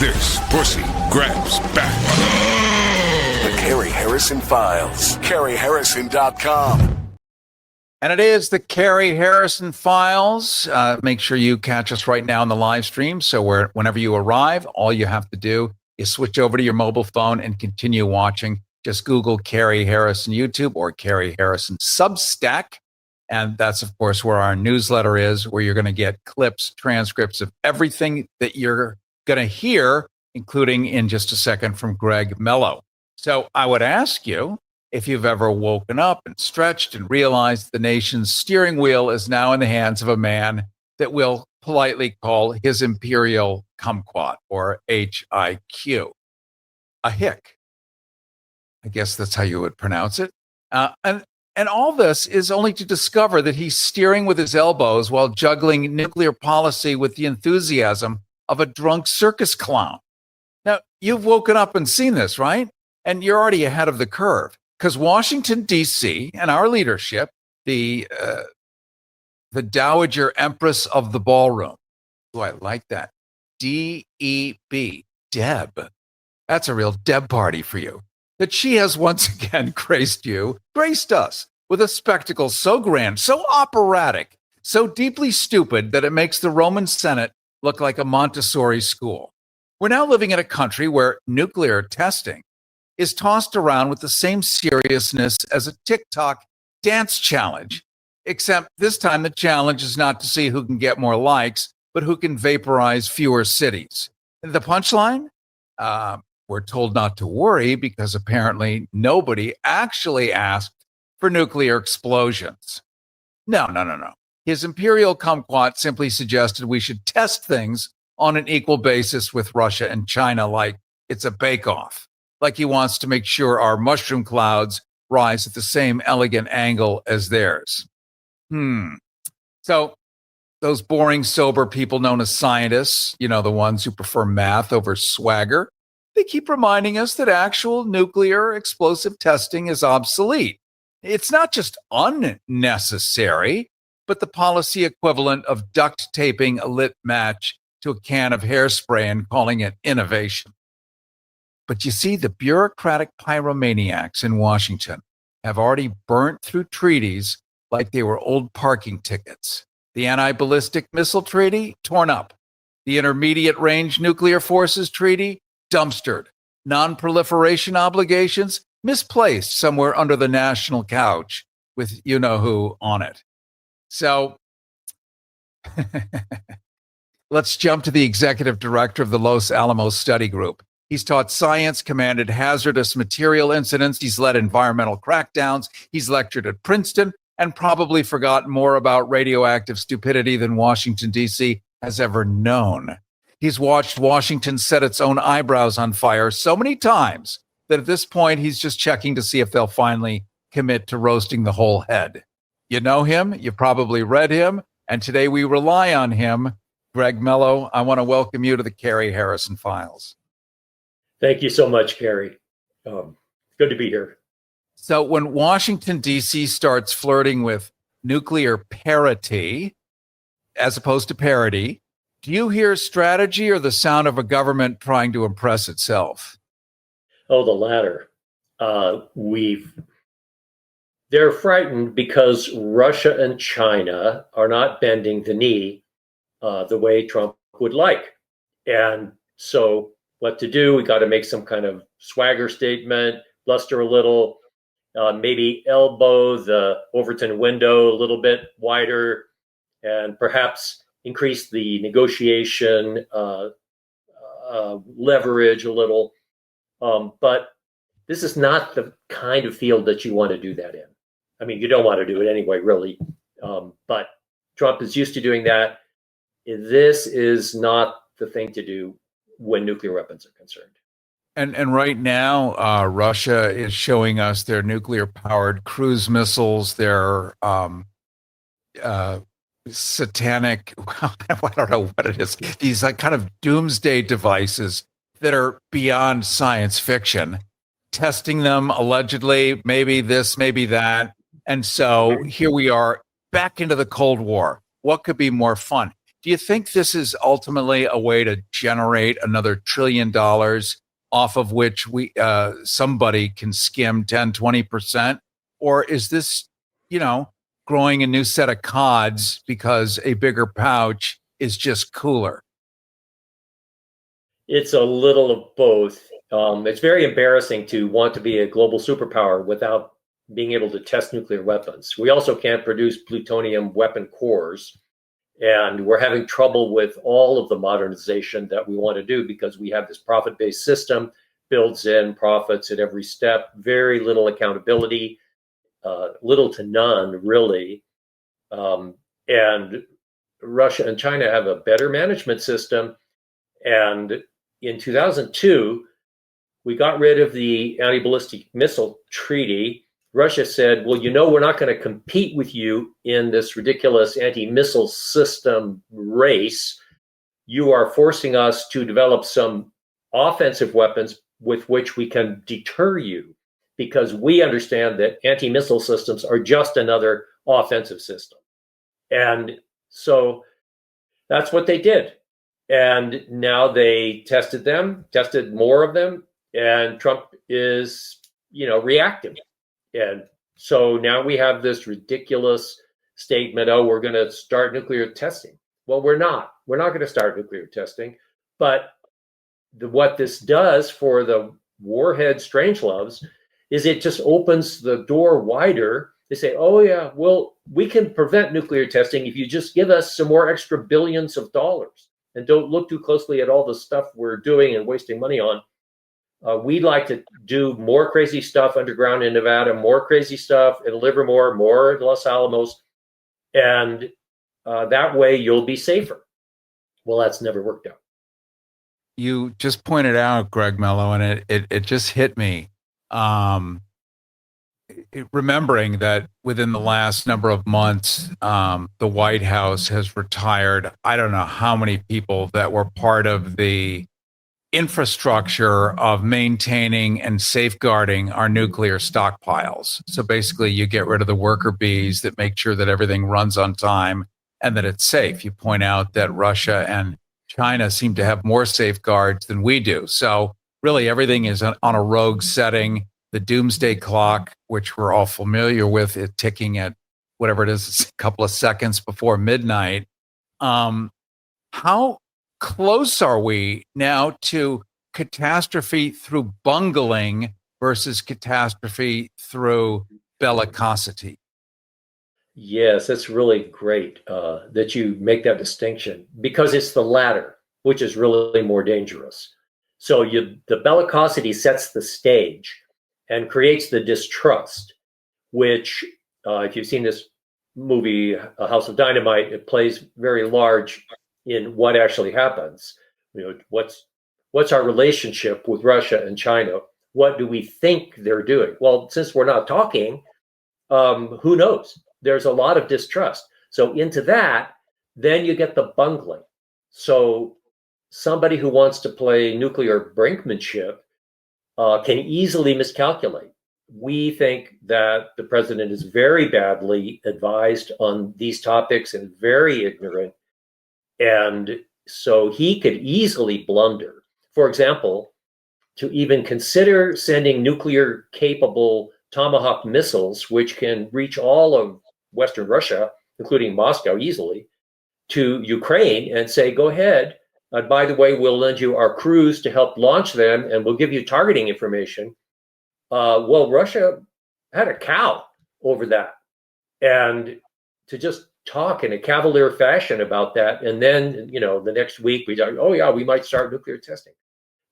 This pussy grabs back. The Cary Harrison Files. CaryHarrison.com. And it is the Cary Harrison Files. Make sure you catch us right now in the live stream. So whenever you arrive, all you have to do is switch over to your mobile phone and continue watching. Just Google Cary Harrison YouTube or Cary Harrison Substack. And that's, of course, where our newsletter is, where you're going to get clips, transcripts of everything that you're going to hear, including in just a second from Greg Mello. So I would ask you, if you've ever woken up and stretched and realized the nation's steering wheel is now in the hands of a man that we'll politely call His Imperial Kumquat, or HIQ. A hick. I guess that's how you would pronounce it. And all this is only to discover that he's steering with his elbows while juggling nuclear policy with the enthusiasm of a drunk circus clown. Now, you've woken up and seen this, right? And you're already ahead of the curve. Because Washington, D.C., and our leadership, the Dowager Empress of the Ballroom. Oh, I like that. D-E-B, Deb. That's a real Deb party for you. That she has once again graced us with a spectacle so grand, so operatic, so deeply stupid that it makes the Roman Senate look like a Montessori school. We're now living in a country where nuclear testing is tossed around with the same seriousness as a TikTok dance challenge, except this time the challenge is not to see who can get more likes, but who can vaporize fewer cities. The punchline? We're told not to worry because apparently nobody actually asked for nuclear explosions. No. His Imperial Kumquat simply suggested we should test things on an equal basis with Russia and China, like it's a bake-off. Like he wants to make sure our mushroom clouds rise at the same elegant angle as theirs. So those boring, sober people known as scientists, the ones who prefer math over swagger, they keep reminding us that actual nuclear explosive testing is obsolete. It's not just unnecessary, but the policy equivalent of duct taping a lit match to a can of hairspray and calling it innovation. But you see, the bureaucratic pyromaniacs in Washington have already burnt through treaties like they were old parking tickets. The anti-ballistic missile treaty, torn up. The intermediate range nuclear forces treaty, dumpstered. Non-proliferation obligations, misplaced somewhere under the national couch with you-know-who on it. So let's jump to the executive director of the Los Alamos Study Group. He's taught science, commanded hazardous material incidents. He's led environmental crackdowns. He's lectured at Princeton and probably forgotten more about radioactive stupidity than Washington, D.C. has ever known. He's watched Washington set its own eyebrows on fire so many times that at this point, he's just checking to see if they'll finally commit to roasting the whole head. You know him. You probably read him. And today we rely on him. Greg Mello, I want to welcome you to the Cary Harrison Files. Thank you so much, Cary. Good to be here. So when Washington, D.C. starts flirting with nuclear parity, as opposed to parity, do you hear strategy or the sound of a government trying to impress itself? Oh, the latter. They're frightened because Russia and China are not bending the knee the way Trump would like. And so what to do? We got to make some kind of swagger statement, bluster a little, maybe elbow the Overton window a little bit wider, and perhaps increase the negotiation leverage a little. But this is not the kind of field that you want to do that in. I mean, you don't want to do it anyway, really. But Trump is used to doing that. This is not the thing to do when nuclear weapons are concerned. And right now, Russia is showing us their nuclear-powered cruise missiles, their satanic, I don't know what it is, these kind of doomsday devices that are beyond science fiction, testing them allegedly, maybe this, maybe that. And so here we are back into the Cold War. What could be more fun? Do you think this is ultimately a way to generate another $1 trillion off of which somebody can skim 10, 20%? Or is this, growing a new set of cods because a bigger pouch is just cooler? It's a little of both. It's very embarrassing to want to be a global superpower without being able to test nuclear weapons. We also can't produce plutonium weapon cores. And we're having trouble with all of the modernization that we want to do because we have this profit-based system, builds in profits at every step, very little accountability, little to none, really. And Russia and China have a better management system. And in 2002, we got rid of the anti-ballistic missile treaty. Russia said, well, we're not going to compete with you in this ridiculous anti-missile system race. You are forcing us to develop some offensive weapons with which we can deter you, because we understand that anti-missile systems are just another offensive system. And so that's what they did. And now they tested more of them, and Trump is, reacting. And so now we have this ridiculous statement, we're going to start nuclear testing. Well, we're not. We're not going to start nuclear testing. But what this does for the warhead strangeloves is it just opens the door wider. They say, oh, yeah, well, we can prevent nuclear testing if you just give us some more extra billions of dollars and don't look too closely at all the stuff we're doing and wasting money on. We'd like to do more crazy stuff underground in Nevada, more crazy stuff in Livermore, more in Los Alamos, and that way you'll be safer. Well, that's never worked out. You just pointed out, Greg Mello, and it just hit me. Remembering that within the last number of months, the White House has retired, I don't know how many people that were part of the infrastructure of maintaining and safeguarding our nuclear stockpiles. So basically, you get rid of the worker bees that make sure that everything runs on time and that it's safe. You point out that Russia and China seem to have more safeguards than we do. So really, everything is on a rogue setting. The doomsday clock, which we're all familiar with, is ticking at whatever it is, a couple of seconds before midnight. How close are we now to catastrophe through bungling versus catastrophe through bellicosity? Yes, that's really great that you make that distinction, because it's the latter, which is really more dangerous. So the bellicosity sets the stage and creates the distrust, which, if you've seen this movie, A House of Dynamite, it plays very large in what actually happens. What's our relationship with Russia and China? What do we think they're doing? Well, since we're not talking, who knows? There's a lot of distrust. So into that, then you get the bungling. So somebody who wants to play nuclear brinkmanship can easily miscalculate. We think that the president is very badly advised on these topics and very ignorant. And so he could easily blunder. For example, to even consider sending nuclear capable Tomahawk missiles, which can reach all of Western Russia, including Moscow easily, to Ukraine and say, go ahead. By the way, we'll lend you our crews to help launch them, and we'll give you targeting information. Well, Russia had a cow over that. And to just talk in a cavalier fashion about that, and then, the next week we talk, oh yeah, we might start nuclear testing.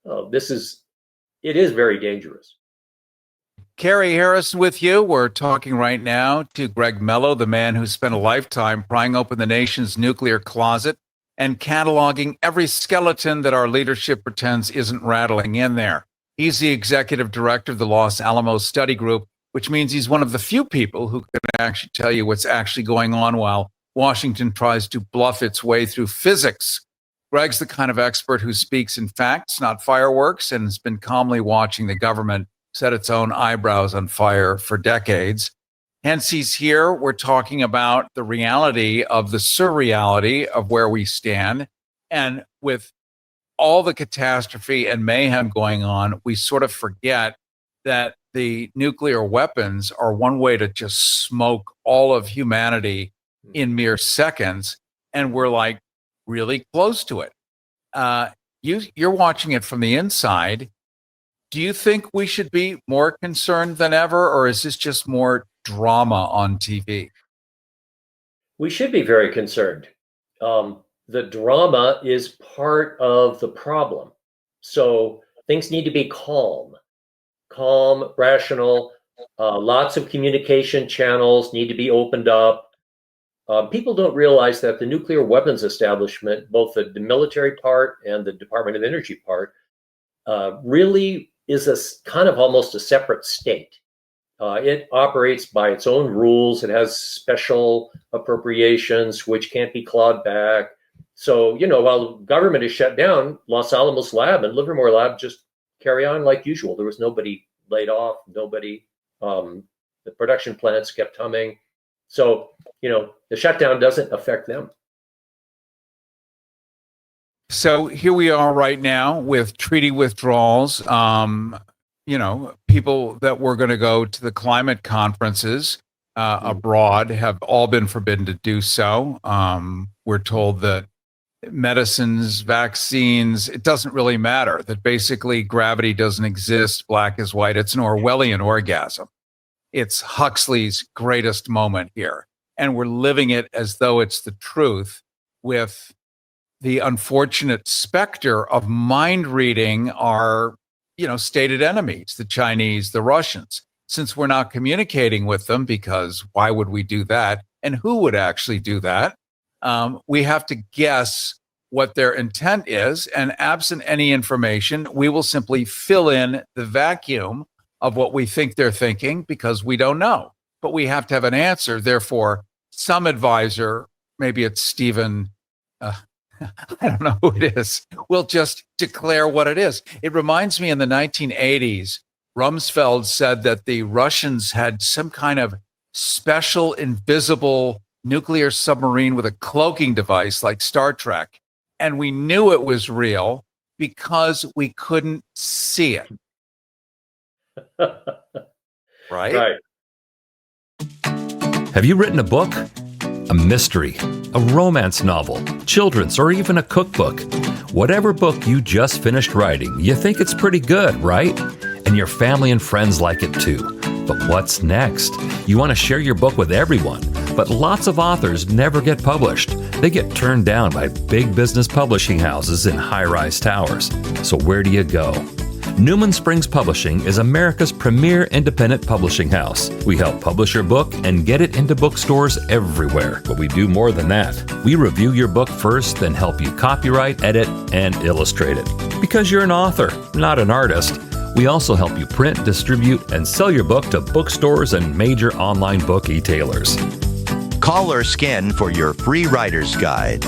It is very dangerous. Cary Harrison with you. We're talking right now to Greg Mello, the man who spent a lifetime prying open the nation's nuclear closet and cataloging every skeleton that our leadership pretends isn't rattling in there. He's the executive director of the Los Alamos Study Group, which means he's one of the few people who can actually tell you what's actually going on while Washington tries to bluff its way through physics. Greg's the kind of expert who speaks in facts, not fireworks, and has been calmly watching the government set its own eyebrows on fire for decades. Hence, he's here. We're talking about the reality of the surreality of where we stand. And with all the catastrophe and mayhem going on, we sort of forget that the nuclear weapons are one way to just smoke all of humanity in mere seconds. And we're like really close to it. You're watching it from the inside. Do you think we should be more concerned than ever, or is this just more drama on TV? We should be very concerned. The drama is part of the problem. So things need to be calm, rational. Lots of communication channels need to be opened up. People don't realize that the nuclear weapons establishment, both the military part and the Department of Energy part, really is a kind of almost a separate state. It operates by its own rules. It has special appropriations which can't be clawed back. So, while government is shut down, Los Alamos Lab and Livermore Lab just carry on like usual. There was nobody laid off, the production plants kept humming. So, the shutdown doesn't affect them. So here we are right now with treaty withdrawals. People that were going to go to the climate conferences abroad have all been forbidden to do so. We're told that medicines, vaccines, it doesn't really matter, that basically gravity doesn't exist, black is white. It's an Orwellian orgasm. It's Huxley's greatest moment here. And we're living it as though it's the truth, with the unfortunate specter of mind reading our, stated enemies, the Chinese, the Russians. Since we're not communicating with them, because why would we do that? And who would actually do that? We have to guess what their intent is. And absent any information, we will simply fill in the vacuum of what we think they're thinking, because we don't know. But we have to have an answer. Therefore, some advisor, maybe it's Stephen, I don't know who it is, will just declare what it is. It reminds me in the 1980s, Rumsfeld said that the Russians had some kind of special invisible nuclear submarine with a cloaking device like Star Trek. And we knew it was real because we couldn't see it. Right? Have you written a book? A mystery, a romance novel, children's, or even a cookbook? Whatever book you just finished writing, you think it's pretty good, right? And your family and friends like it too. But what's next? You want to share your book with everyone, but lots of authors never get published. They get turned down by big business publishing houses in high-rise towers. So where do you go? Newman Springs Publishing is America's premier independent publishing house. We help publish your book and get it into bookstores everywhere. But we do more than that. We review your book first, then help you copyright, edit, and illustrate it. Because you're an author, not an artist. We also help you print, distribute, and sell your book to bookstores and major online book e-tailers. Call or scan for your free writer's guide.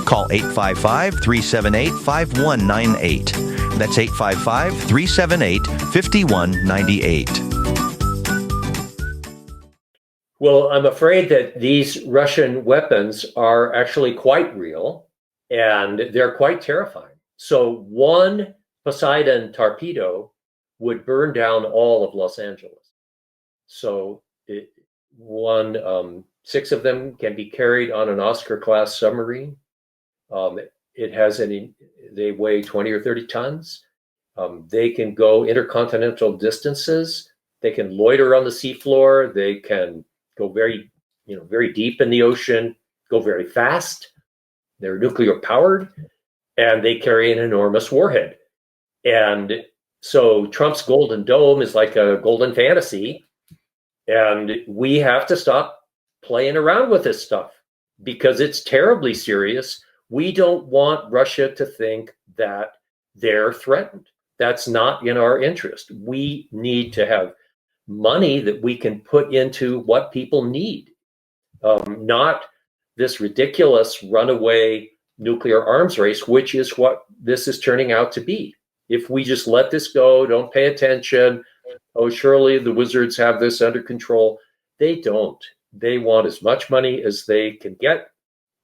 Call 855-378-5198. That's 855-378-5198. Well, I'm afraid that these Russian weapons are actually quite real, and they're quite terrifying. So one Poseidon torpedo would burn down all of Los Angeles. So 6 of them can be carried on an Oscar-class submarine. They weigh 20 or 30 tons. They can go intercontinental distances. They can loiter on the seafloor. They can go very deep in the ocean, go very fast. They're nuclear powered, and they carry an enormous warhead. And so Trump's Golden Dome is like a golden fantasy. And we have to stop playing around with this stuff because it's terribly serious. We don't want Russia to think that they're threatened. That's not in our interest. We need to have money that we can put into what people need, not this ridiculous runaway nuclear arms race, which is what this is turning out to be. If we just let this go, don't pay attention, oh, surely the wizards have this under control, They don't. They want as much money as they can get.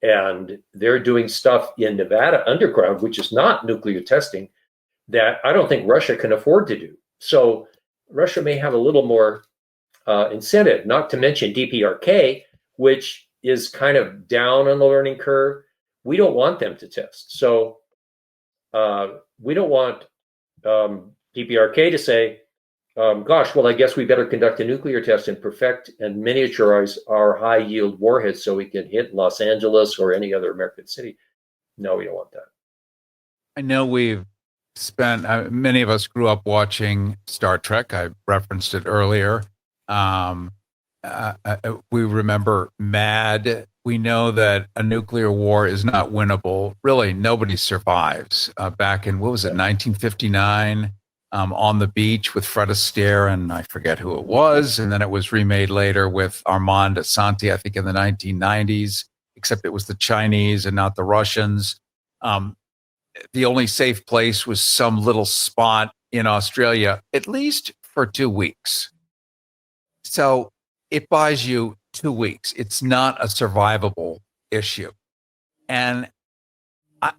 And they're doing stuff in Nevada underground, which is not nuclear testing, that I don't think Russia can afford to do. So Russia may have a little more incentive, not to mention DPRK, which is kind of down on the learning curve. We don't want them to test. So we don't want DPRK to say, gosh, well, I guess we better conduct a nuclear test and perfect and miniaturize our high yield warheads so we can hit Los Angeles or any other American city. No, we don't want that. I know we've spent, many of us grew up watching Star Trek. I referenced it earlier. We remember MAD. We know that a nuclear war is not winnable. Really, nobody survives. Back in, what was it, 1959, on the beach with Fred Astaire, and I forget who it was. And then it was remade later with Armand Asante, I think in the 1990s, except it was the Chinese and not the Russians. The only safe place was some little spot in Australia, at least for 2 weeks. So it buys you 2 weeks. It's not a survivable issue. And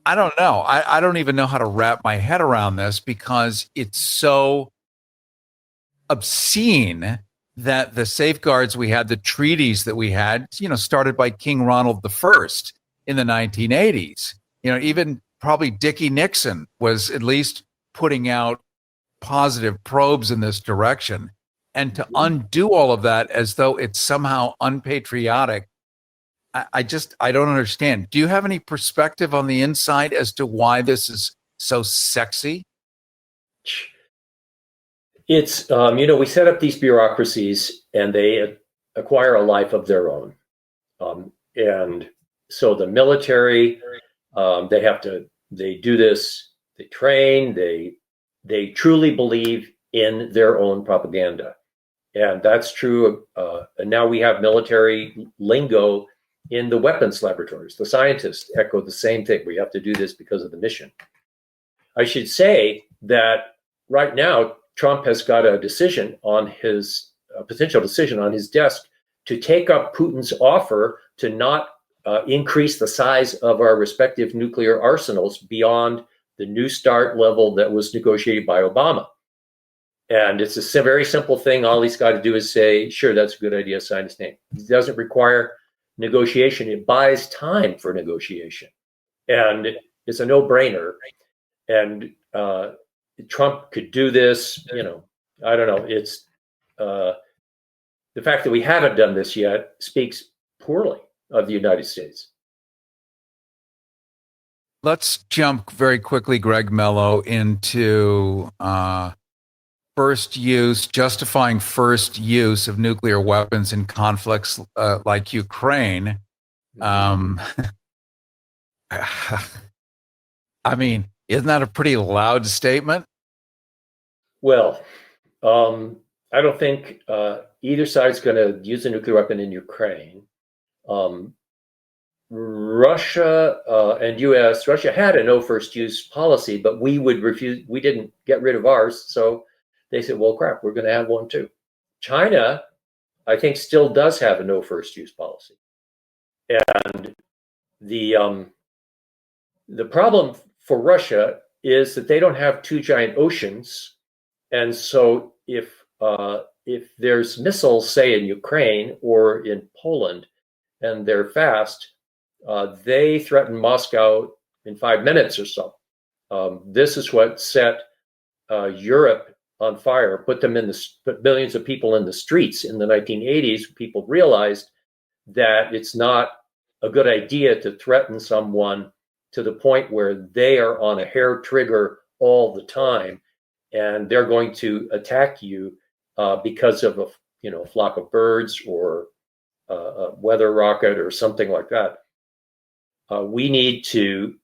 I don't know. I don't even know how to wrap my head around this because it's so obscene that the safeguards we had, the treaties that we had, started by King Ronald I in the 1980s. Even probably Dickie Nixon was at least putting out positive probes in this direction. And to undo all of that as though it's somehow unpatriotic, I don't understand. Do you have any perspective on the inside as to why this is so sexy? It's, we set up these bureaucracies and they acquire a life of their own. And so the military, they do this, they train, they truly believe in their own propaganda. And that's true. And now we have military lingo in the weapons laboratories. The scientists echo the same thing. We have to do this because of the mission. I should say that right now, Trump has got a decision on a potential decision on his desk to take up Putin's offer to not increase the size of our respective nuclear arsenals beyond the New START level that was negotiated by Obama. And it's a very simple thing. All he's got to do is say, sure, that's a good idea, sign his name. It doesn't require negotiation. It buys time for negotiation. And it's a no-brainer. And Trump could do this, I don't know. It's the fact that we haven't done this yet speaks poorly of the United States. Let's jump very quickly, Greg Mello, into justifying first use of nuclear weapons in conflicts like Ukraine. I mean, isn't that a pretty loud statement? Well, I don't think either side's going to use a nuclear weapon in Ukraine. Russia and U.S. Russia had a no first use policy, but we would refuse. We didn't get rid of ours, so they said, "Well, crap, we're going to have one too." China, I think, still does have a no first use policy, and the problem for Russia is that they don't have two giant oceans, and so if there's missiles, say in Ukraine or in Poland, and they're fast, they threaten Moscow in 5 minutes or so. This is what set Europe on fire, put millions of people in the streets in the 1980s. People realized that it's not a good idea to threaten someone to the point where they are on a hair trigger all the time, and they're going to attack you because of a flock of birds or a weather rocket or something like that. We need to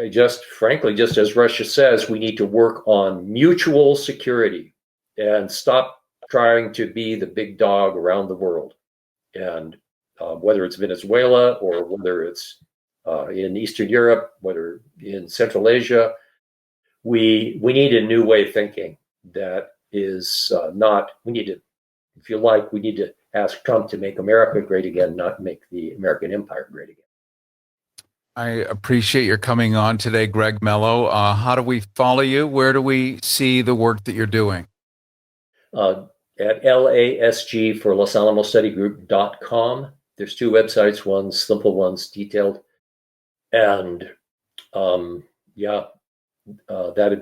just as Russia says, we need to work on mutual security and stop trying to be the big dog around the world. And whether it's Venezuela or whether it's in Eastern Europe, whether in Central Asia, we need a new way of thinking that is we need to ask Trump to make America great again, not make the American empire great again. I appreciate your coming on today, Greg Mello. How do we follow you? Where do we see the work that you're doing? At LASG for LosAlamosStudyGroup.com. There's two websites, one simple, one's detailed. And that'd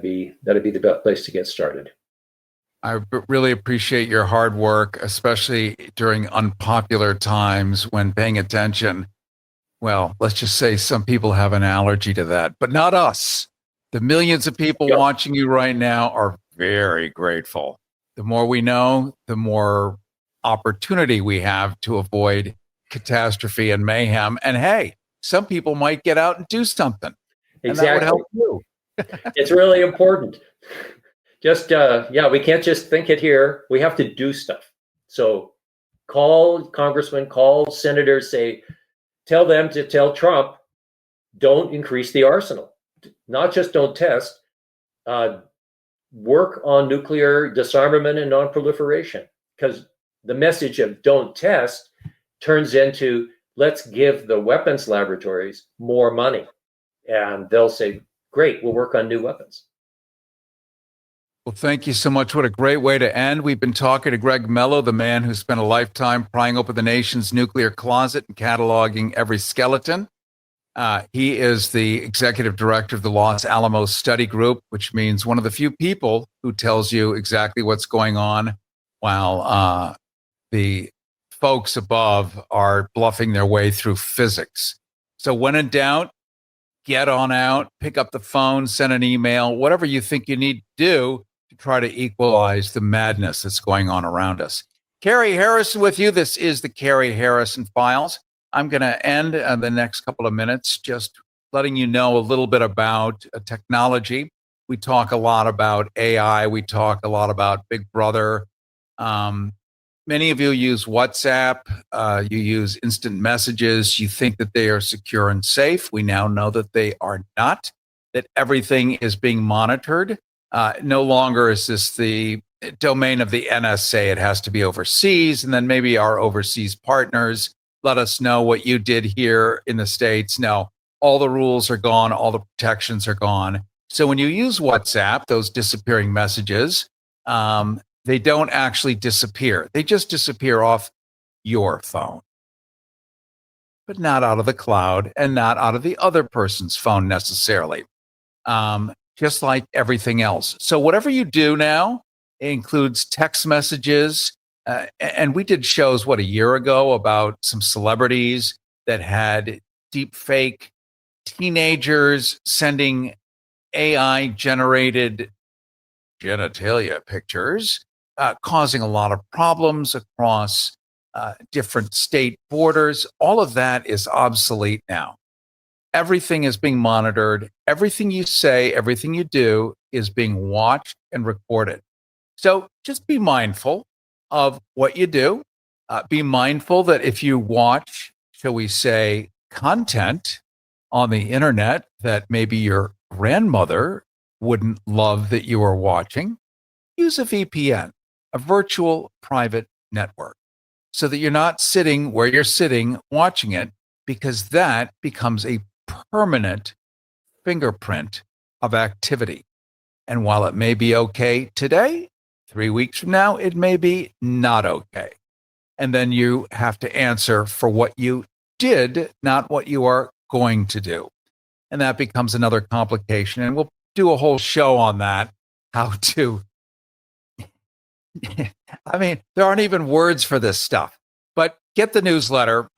be the best place to get started. I really appreciate your hard work, especially during unpopular times when paying attention. Well, let's just say some people have an allergy to that, but not us. The millions of people watching you right now are very grateful. The more we know, the more opportunity we have to avoid catastrophe and mayhem. And hey, some people might get out and do something. Exactly. And that would help you. It's really important. Just, we can't just think it here. We have to do stuff. So call congressmen, call senators, tell them to tell Trump, don't increase the arsenal. Not just don't test, work on nuclear disarmament and non-proliferation. Because the message of don't test turns into let's give the weapons laboratories more money. And they'll say, great, we'll work on new weapons. Well, thank you so much. What a great way to end. We've been talking to Greg Mello, the man who spent a lifetime prying open the nation's nuclear closet and cataloging every skeleton. He is the executive director of the Los Alamos Study Group, which means one of the few people who tells you exactly what's going on while the folks above are bluffing their way through physics. So when in doubt, get on out, pick up the phone, send an email, whatever you think you need to do to try to equalize the madness that's going on around us. Cary Harrison with you. This is the Cary Harrison Files. I'm going to end the next couple of minutes just letting you know a little bit about technology. We talk a lot about AI. We talk a lot about Big Brother. Many of you use WhatsApp. You use instant messages. You think that they are secure and safe. We now know that they are not, that everything is being monitored. No longer is this the domain of the NSA. It has to be overseas. And then maybe our overseas partners let us know what you did here in the States. No, all the rules are gone. All the protections are gone. So when you use WhatsApp, those disappearing messages, they don't actually disappear. They just disappear off your phone, but not out of the cloud and not out of the other person's phone necessarily. Just like everything else. So whatever you do now includes text messages. And we did shows, a year ago about some celebrities that had deep fake teenagers sending AI generated genitalia pictures, causing a lot of problems across different state borders. All of that is obsolete now. Everything is being monitored. Everything you say, everything you do is being watched and recorded. So just be mindful of what you do. Be mindful that if you watch, shall we say, content on the internet that maybe your grandmother wouldn't love that you are watching, use a VPN, a virtual private network, so that you're not sitting where you're sitting watching it, because that becomes a permanent fingerprint of activity. And while it may be okay today, 3 weeks from now, it may be not okay. And then you have to answer for what you did, not what you are going to do. And that becomes another complication. And we'll do a whole show on that, how to, I mean, there aren't even words for this stuff, but get the newsletter.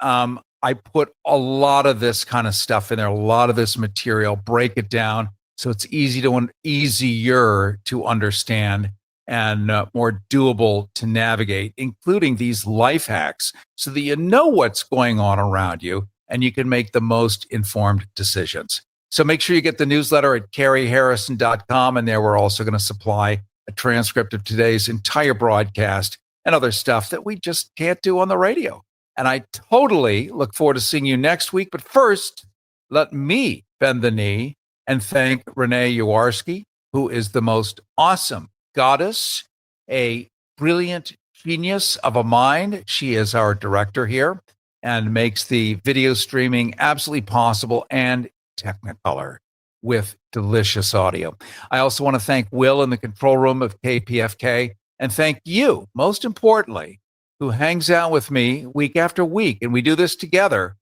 I put a lot of this kind of stuff in there, a lot of this material, break it down so it's easier to understand and more doable to navigate, including these life hacks so that you know what's going on around you and you can make the most informed decisions. So make sure you get the newsletter at CaryHarrison.com, and there we're also going to supply a transcript of today's entire broadcast and other stuff that we just can't do on the radio. And I totally look forward to seeing you next week. But first, let me bend the knee and thank Renee Yawarski, who is the most awesome goddess, a brilliant genius of a mind. She is our director here and makes the video streaming absolutely possible and Technicolor with delicious audio. I also want to thank Will in the control room of KPFK, and thank you, most importantly, who hangs out with me week after week. And we do this together.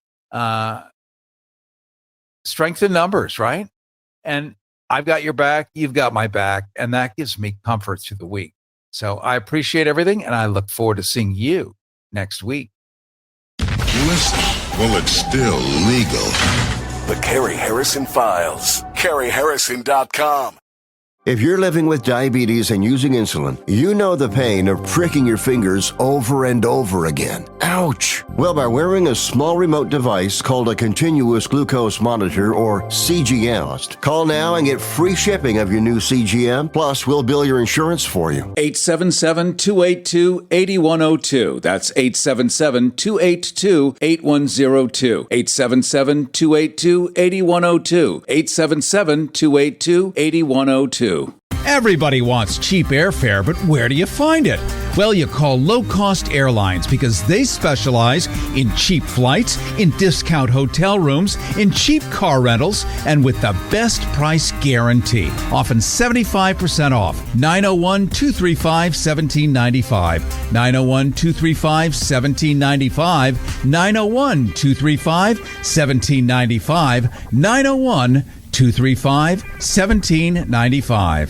Strength in numbers, right? And I've got your back, you've got my back, and that gives me comfort through the week. So I appreciate everything, and I look forward to seeing you next week. Listen, well, it's still legal. The Cary Harrison Files. CaryHarrison.com. If you're living with diabetes and using insulin, you know the pain of pricking your fingers over and over again. Ouch! Well, by wearing a small remote device called a continuous glucose monitor, or CGM, call now and get free shipping of your new CGM, plus we'll bill your insurance for you. 877-282-8102. That's 877-282-8102. 877-282-8102. 877-282-8102. Everybody wants cheap airfare, but where do you find it? Well, you call low-cost airlines because they specialize in cheap flights, in discount hotel rooms, in cheap car rentals, and with the best price guarantee. Often 75% off. 901-235-1795. 901-235-1795. 901-235-1795. 901-235-1795.